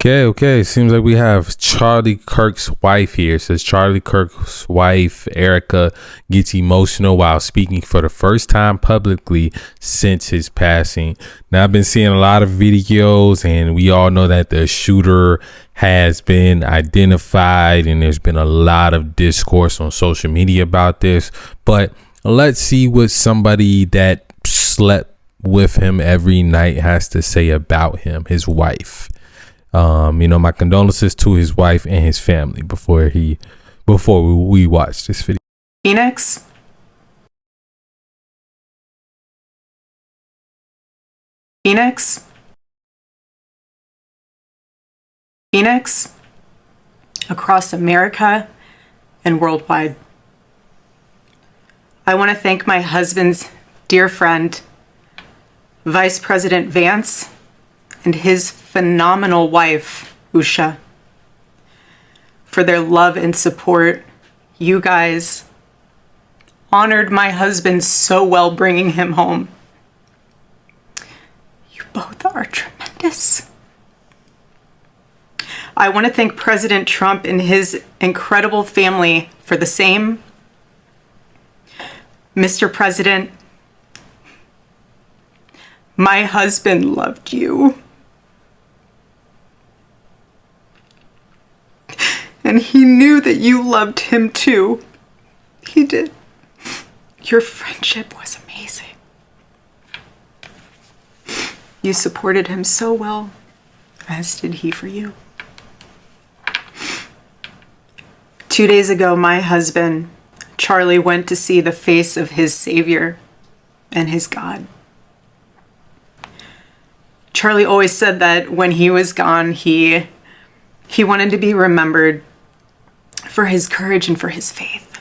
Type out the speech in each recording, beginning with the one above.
Okay. Seems like we have Charlie Kirk's wife here. It says Charlie Kirk's wife, Erika, gets emotional while speaking for the first time publicly since his passing. Now, I've been seeing a lot of videos, and we all know that the shooter has been identified, and there's been a lot of discourse on social media about this. But let's see what somebody that slept with him every night has to say about him, his wife. My condolences to his wife and his family before we watch this video. Phoenix? Phoenix? Phoenix? Across America and worldwide. I want to thank my husband's dear friend, Vice President Vance, and his phenomenal wife, Usha, for their love and support. You guys honored my husband so well bringing him home. You both are tremendous. I want to thank President Trump and his incredible family for the same. Mr. President, my husband loved you. And he knew that you loved him too. He did. Your friendship was amazing. You supported him so well, as did he for you. 2 days ago, my husband, Charlie, went to see the face of his Savior and his God. Charlie always said that when he was gone, he wanted to be remembered for his courage and for his faith.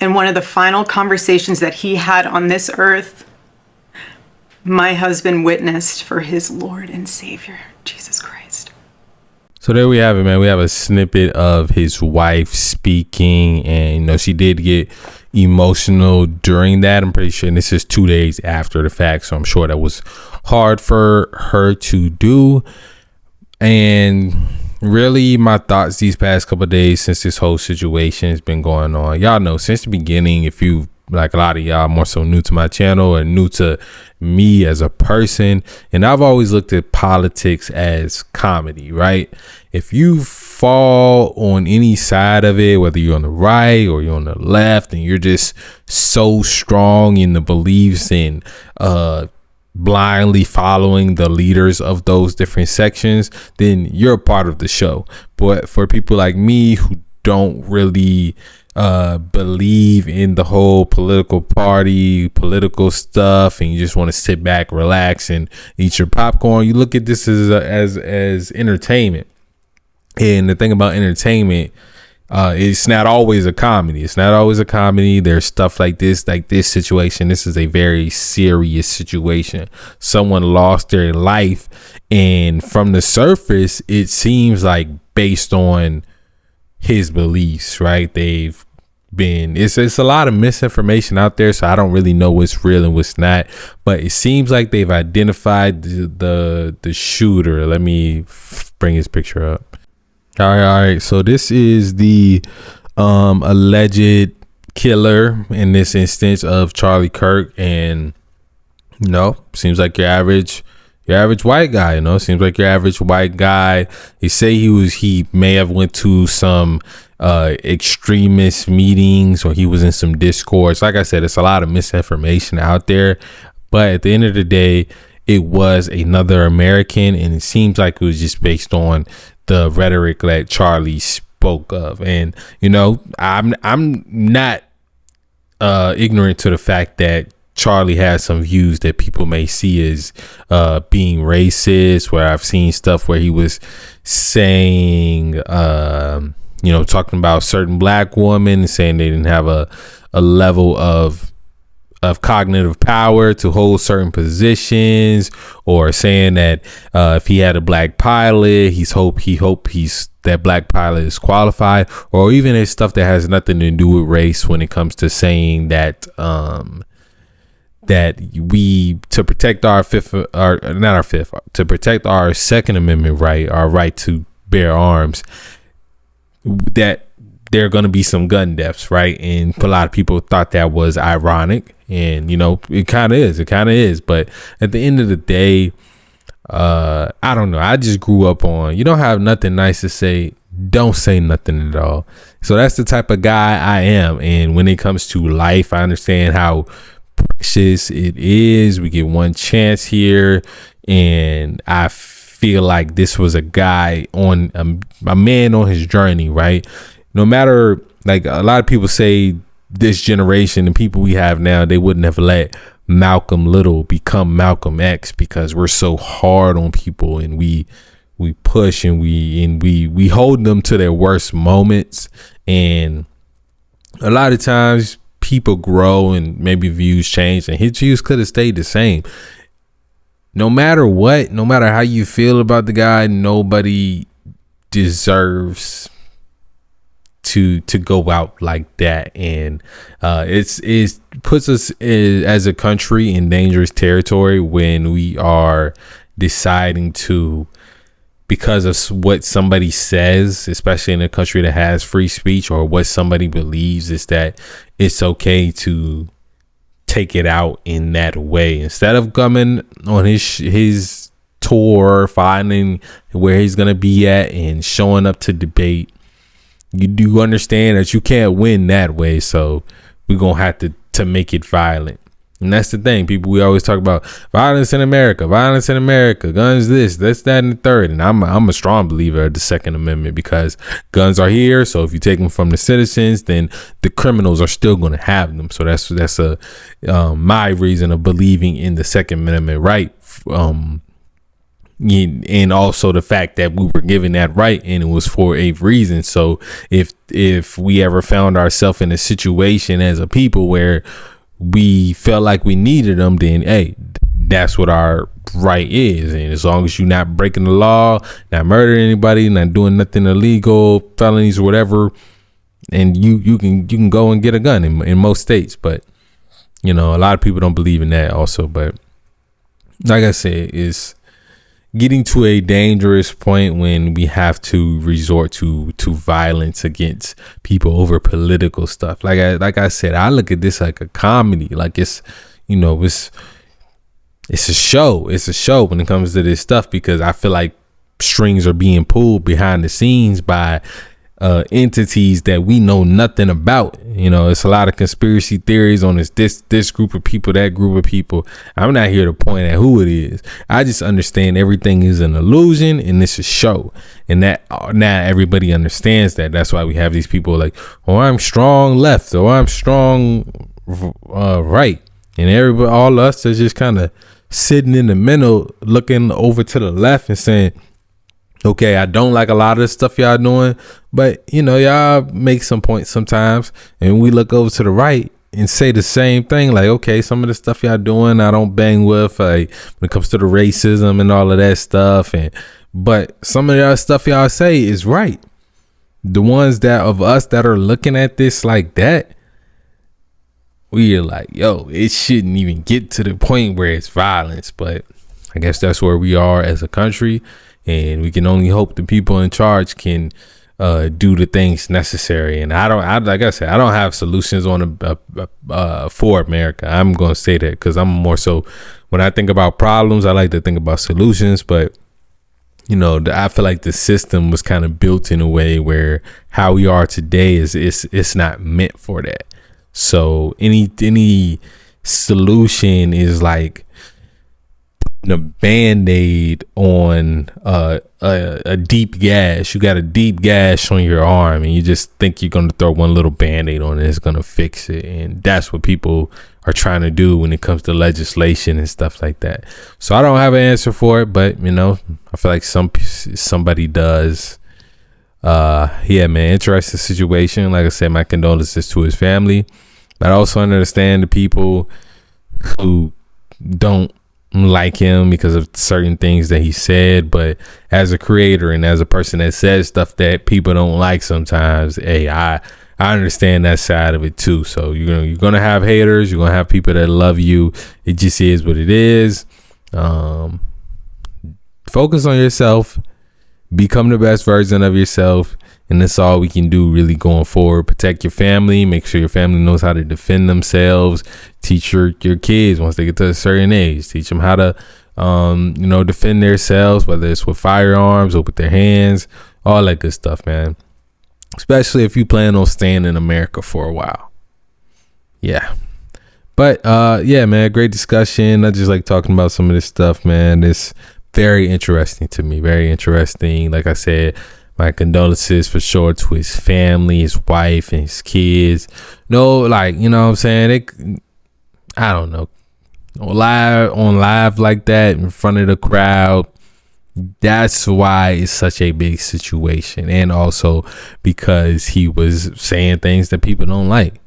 And one of the final conversations that he had on this earth, my husband witnessed for his Lord and Savior, Jesus Christ. So there we have it, man. We have a snippet of his wife speaking, and she did get emotional during that. I'm pretty sure, and this is 2 days after the fact, so I'm sure that was hard for her to do. And really, my thoughts these past couple of days since this whole situation has been going on. Y'all know since the beginning, if you like, a lot of y'all more so new to my channel or new to me as a person, and I've always looked at politics as comedy, right? If you fall on any side of it, whether you're on the right or you're on the left, and you're just so strong in the beliefs and blindly following the leaders of those different sections, then you're a part of the show. But for people like me who don't really believe in the whole political stuff, and you just want to sit back, relax, and eat your popcorn, you look at this as entertainment. And the thing about entertainment, it's not always a comedy. There's stuff like this situation. This is a very serious situation. Someone lost their life, and from the surface, it seems like based on his beliefs, right? It's a lot of misinformation out there, so I don't really know what's real and what's not, but it seems like they've identified the shooter. Let me bring his picture up. All right. So this is the alleged killer in this instance of Charlie Kirk, and seems like your average white guy. Seems like your average white guy. They say he may have went to some extremist meetings, or he was in some discourse. Like I said, it's a lot of misinformation out there, but at the end of the day, it was another American, and it seems like it was just based on the rhetoric that Charlie spoke of. And I'm not ignorant to the fact that Charlie has some views that people may see as being racist, where I've seen stuff where he was saying talking about certain black women, saying they didn't have a level of cognitive power to hold certain positions, or saying that if he had a black pilot, that black pilot is qualified, or even it's stuff that has nothing to do with race when it comes to saying that that we, to protect our to protect our Second Amendment right, our right to bear arms, that there are going to be some gun deaths, right? And a lot of people thought that was ironic, and it kind of is. But at the end of the day, I don't know. I just grew up on, you don't have nothing nice to say, don't say nothing at all. So that's the type of guy I am. And when it comes to life, I understand how precious it is. We get one chance here, and I feel like this was a guy on a man on his journey, right? No matter, like, a lot of people say this generation and people we have now, they wouldn't have let Malcolm Little become Malcolm X because we're so hard on people, and we push and we hold them to their worst moments. And a lot of times people grow and maybe views change, and his views could have stayed the same. No matter what, no matter how you feel about the guy, nobody deserves to go out like that. And it puts us as a country in dangerous territory when we are deciding to, because of what somebody says, especially in a country that has free speech, or what somebody believes, is that it's okay to take it out in that way. Instead of coming on his tour, finding where he's going to be at and showing up to debate, you do understand that you can't win that way. So we're going to have to make it violent. And that's the thing, people. We always talk about violence in America, guns, this, that, and the third. And I'm a strong believer of the Second Amendment, because guns are here. So if you take them from the citizens, then the criminals are still going to have them. So that's my reason of believing in the Second Amendment right. And also the fact that we were given that right, and it was for a reason. So if we ever found ourselves in a situation as a people where we felt like we needed them, then hey, that's what our right is. And as long as you're not breaking the law, not murdering anybody, not doing nothing illegal, felonies or whatever, and you can go and get a gun in most states. But a lot of people don't believe in that also. But like I said, it's getting to a dangerous point when we have to resort to violence against people over political stuff. Like I said, I look at this like a comedy. Like it's a show. It's a show when it comes to this stuff, because I feel like strings are being pulled behind the scenes by entities that we know nothing about. It's a lot of conspiracy theories on this group of people, that group of people. I'm not here to point at who it is. I just understand everything is an illusion and it's a show, and that not everybody understands that. That's why we have these people like, oh, I'm strong left, or I'm strong right, and everybody, all us, is just kind of sitting in the middle, looking over to the left and saying, okay, I don't like a lot of the stuff y'all doing, but y'all make some points sometimes. And we look over to the right and say the same thing. Like, okay, some of the stuff y'all doing, I don't bang with, like when it comes to the racism and all of that stuff. But some of the stuff y'all say is right. The ones of us that are looking at this like that, we are like, yo, it shouldn't even get to the point where it's violence. But I guess that's where we are as a country. And we can only hope the people in charge can do the things necessary. And like I said, I don't have solutions on for America. I'm going to say that because I'm more so, when I think about problems, I like to think about solutions. But I feel like the system was kind of built in a way where how we are today it's not meant for that. So any solution is like a band-aid on a deep gash. You got a deep gash on your arm, and you just think you're going to throw one little band-aid on it, it's going to fix it. And that's what people are trying to do when it comes to legislation and stuff like that. So I don't have an answer for it, but I feel like somebody does. Yeah, man, interesting situation. Like I said, my condolences to his family, but I also understand the people who don't like him because of certain things that he said. But as a creator and as a person that says stuff that people don't like sometimes, hey, I I understand that side of it too. So you're gonna have haters. You're gonna have people that love you. It just is what it is. Focus on yourself. Become the best version of yourself. And that's all we can do really going forward. Protect your family. Make sure your family knows how to defend themselves. Teach your kids once they get to a certain age. Teach them how to, defend themselves, whether it's with firearms or with their hands. All that good stuff, man. Especially if you plan on staying in America for a while. Yeah. But, man, great discussion. I just like talking about some of this stuff, man. It's very interesting to me. Very interesting. Like I said, my condolences for sure to his family, his wife, and his kids. No, like, you know what I'm saying? I don't know. On live like that in front of the crowd. That's why it's such a big situation. And also because he was saying things that people don't like.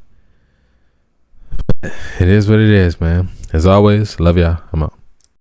It is what it is, man. As always, love y'all. I'm out.